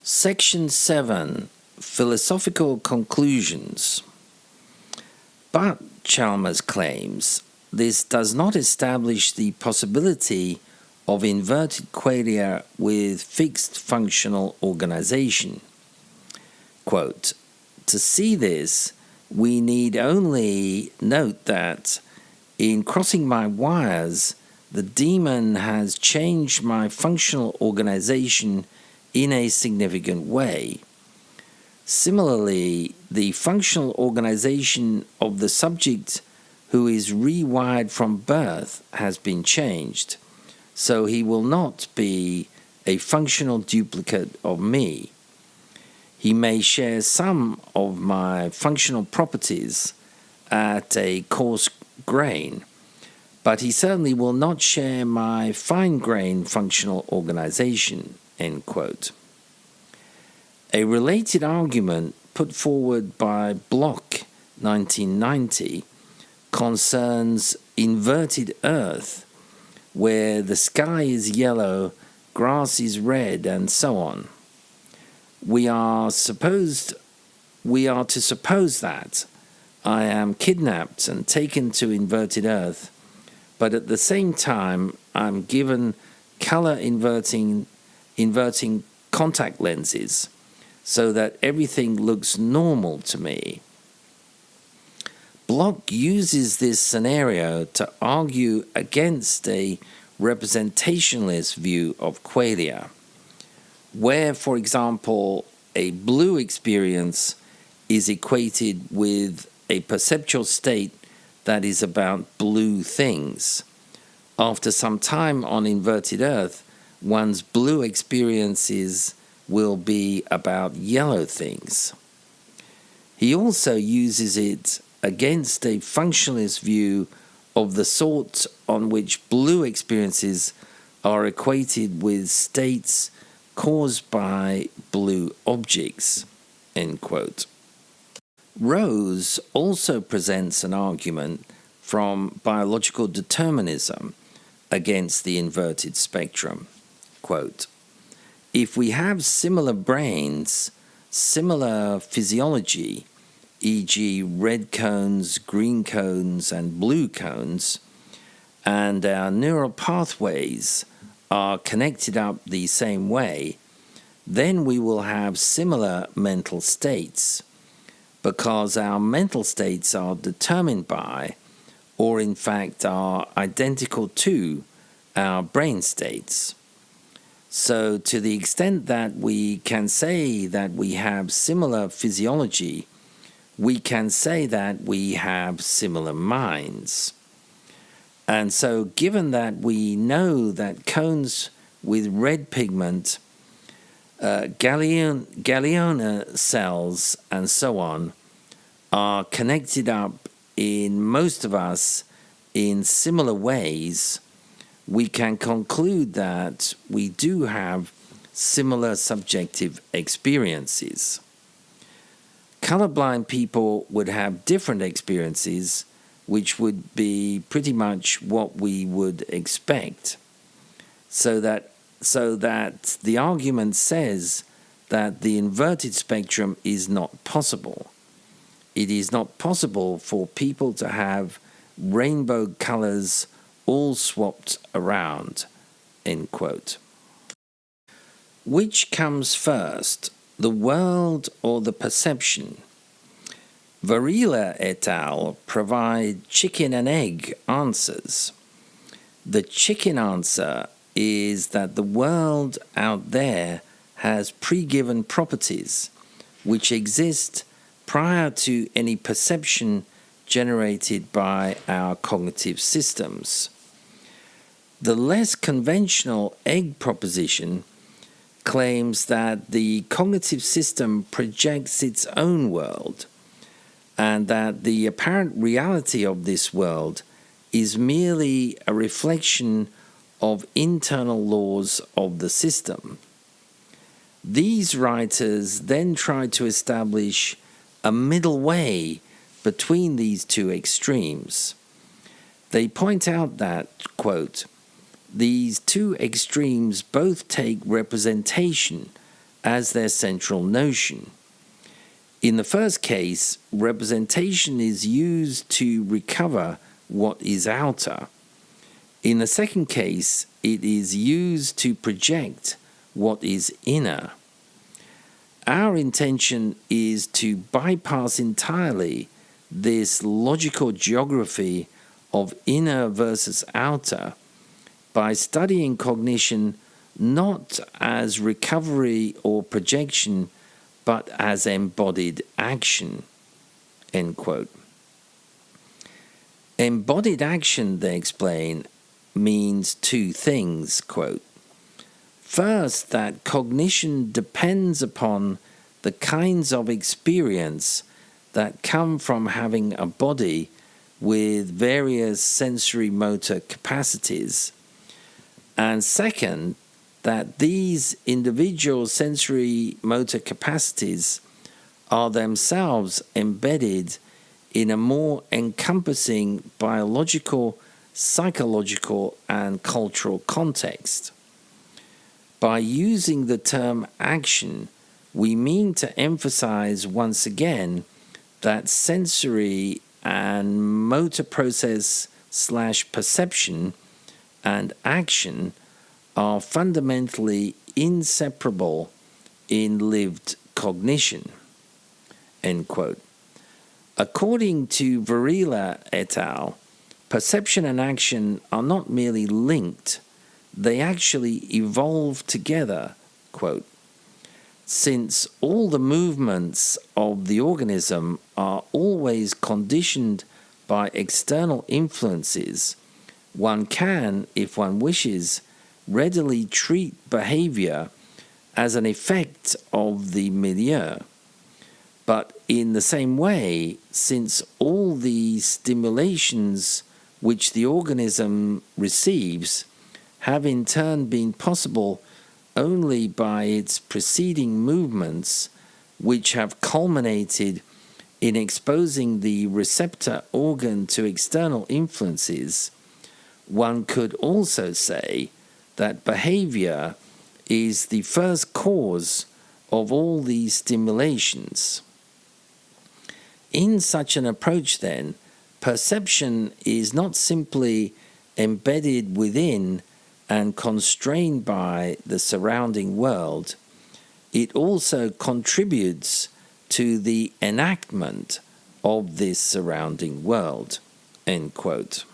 Section 7. Philosophical Conclusions. But, Chalmers claims, this does not establish the possibility of inverted qualia with fixed functional organization. Quote, to see this, we need only note that in crossing my wires, the demon has changed my functional organization in a significant way. Similarly, the functional organization of the subject who is rewired from birth has been changed, so he will not be a functional duplicate of me. He may share some of my functional properties at a coarse grain, but he certainly will not share my fine-grained functional organization. End quote. A related argument put forward by Bloch, 1990, concerns inverted Earth, where the sky is yellow, grass is red, and so on. We are to suppose that I am kidnapped and taken to inverted Earth, but at the same time I'm given color inverting contact lenses so that everything looks normal to me. Bloch uses this scenario to argue against a representationalist view of qualia, where, for example, a blue experience is equated with a perceptual state that is about blue things. After some time on inverted Earth, one's blue experiences will be about yellow things. He also uses it against a functionalist view of the sort on which blue experiences are equated with states caused by blue objects. End quote. Rose also presents an argument from biological determinism against the inverted spectrum. Quote, if we have similar brains, similar physiology, e.g. red cones, green cones, and blue cones, and our neural pathways are connected up the same way, then we will have similar mental states, because our mental states are determined by, or in fact are identical to, our brain states. So to the extent that we can say that we have similar physiology, we can say that we have similar minds. And so given that we know that cones with red pigment, Galliona cells, and so on, are connected up in most of us in similar ways, we can conclude that we do have similar subjective experiences. Colorblind people would have different experiences, which would be pretty much what we would expect. So that the argument says that the inverted spectrum is not possible. It is not possible for people to have rainbow colors all swapped around. End quote. Which comes first, the world or the perception? Varela et al. Provide chicken and egg answers. The chicken answer is that the world out there has pre-given properties which exist prior to any perception generated by our cognitive systems. The less conventional egg proposition claims that the cognitive system projects its own world, and that the apparent reality of this world is merely a reflection of internal laws of the system. These writers then try to establish a middle way between these two extremes. They point out that, quote, these two extremes both take representation as their central notion. In the first case, representation is used to recover what is outer. In the second case, it is used to project what is inner. Our intention is to bypass entirely this logical geography of inner versus outer by studying cognition not as recovery or projection, but as embodied action." End quote. Embodied action, they explain, means two things, quote. First, that cognition depends upon the kinds of experience that come from having a body with various sensory motor capacities. And second, that these individual sensory motor capacities are themselves embedded in a more encompassing biological, psychological, and cultural context. By using the term action, we mean to emphasize once again that sensory and motor process / perception and action are fundamentally inseparable in lived cognition. End quote. According to Varela et al., perception and action are not merely linked, they actually evolve together, quote. Since all the movements of the organism are always conditioned by external influences, one can, if one wishes, readily treat behavior as an effect of the milieu. But in the same way, since all the stimulations which the organism receives have in turn been possible only by its preceding movements, which have culminated in exposing the receptor organ to external influences, one could also say that behavior is the first cause of all these stimulations. In such an approach, then, perception is not simply embedded within and constrained by the surrounding world, it also contributes to the enactment of this surrounding world. End quote.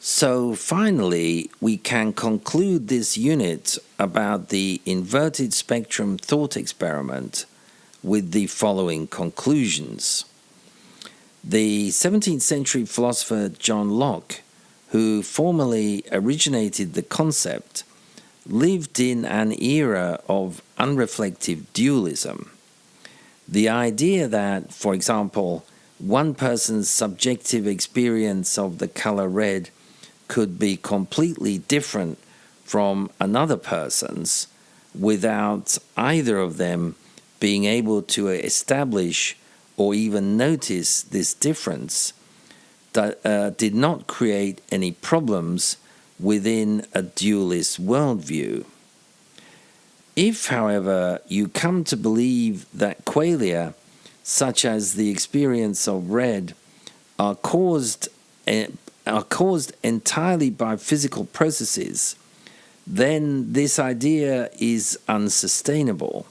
So finally, we can conclude this unit about the inverted spectrum thought experiment with the following conclusions. The 17th century philosopher John Locke, who formally originated the concept, lived in an era of unreflective dualism. The idea that, for example, one person's subjective experience of the color red could be completely different from another person's without either of them being able to establish or even notice this difference did not create any problems within a dualist worldview. If, however, you come to believe that qualia, such as the experience of red, are caused entirely by physical processes, then this idea is unsustainable.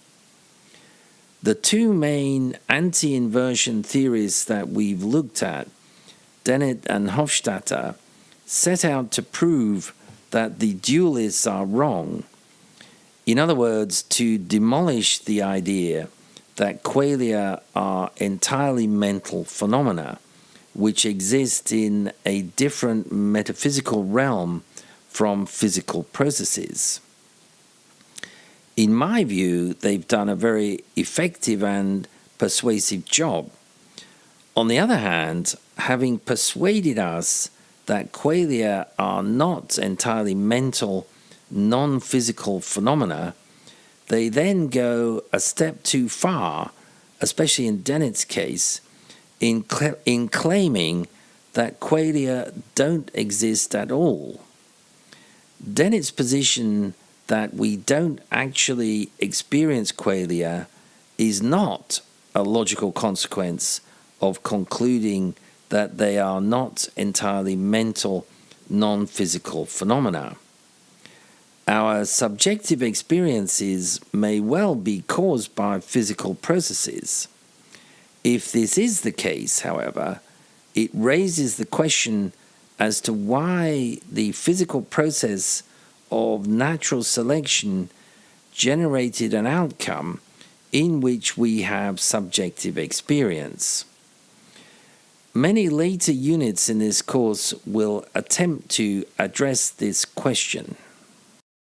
The two main anti-inversion theories that we've looked at, Dennett and Hofstadter, set out to prove that the dualists are wrong. In other words, to demolish the idea that qualia are entirely mental phenomena, which exist in a different metaphysical realm from physical processes. In my view, they've done a very effective and persuasive job. On the other hand, having persuaded us that qualia are not entirely mental, non-physical phenomena, they then go a step too far, especially in Dennett's case, in claiming that qualia don't exist at all. Dennett's position that we don't actually experience qualia is not a logical consequence of concluding that they are not entirely mental, non-physical phenomena. Our subjective experiences may well be caused by physical processes. If this is the case, however, it raises the question as to why the physical process of natural selection generated an outcome in which we have subjective experience. Many later units in this course will attempt to address this question.